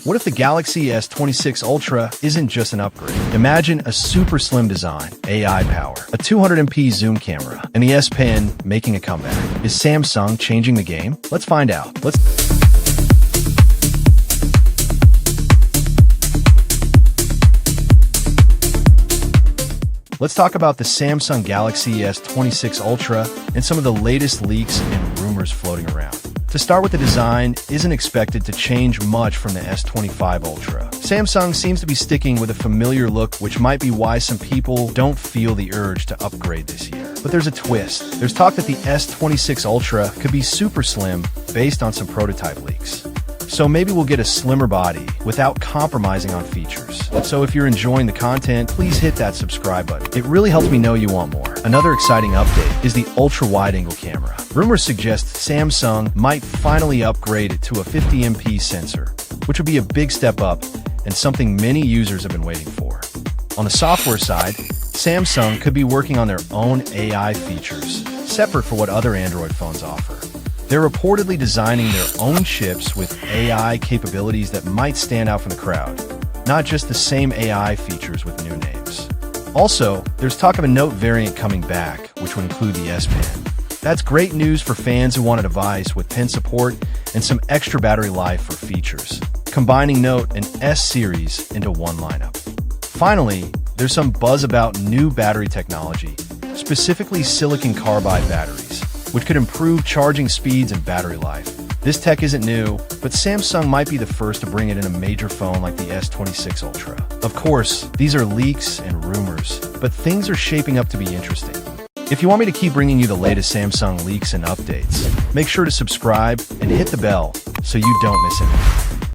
What if the Galaxy S26 Ultra isn't just an upgrade? Imagine a super slim design, AI power, a 200MP zoom camera, and the S Pen making a comeback. Is Samsung changing the game? Let's find out. Let's talk about the Samsung Galaxy S26 Ultra and some of the latest leaks and rumors floating around. To start with, the design isn't expected to change much from the S25 Ultra. Samsung seems to be sticking with a familiar look, which might be why some people don't feel the urge to upgrade this year. But there's a twist. There's talk that the S26 Ultra could be super slim based on some prototype leaks. So maybe we'll get a slimmer body without compromising on features. So if you're enjoying the content, please hit that subscribe button. It really helps me know you want more. Another exciting update is the ultra-wide-angle camera. Rumors suggest Samsung might finally upgrade it to a 50MP sensor, which would be a big step up and something many users have been waiting for. On the software side, Samsung could be working on their own AI features, separate from what other Android phones offer. They're reportedly designing their own chips with AI capabilities that might stand out from the crowd, not just the same AI features with new names. Also, there's talk of a Note variant coming back, which would include the S Pen. That's great news for fans who want a device with pen support and some extra battery life for features, combining Note and S series into one lineup. Finally, there's some buzz about new battery technology, specifically silicon carbide batteries, which could improve charging speeds and battery life. This tech isn't new, but Samsung might be the first to bring it in a major phone like the S26 Ultra. Of course, these are leaks and rumors, but things are shaping up to be interesting. If you want me to keep bringing you the latest Samsung leaks and updates, make sure to subscribe and hit the bell so you don't miss anything.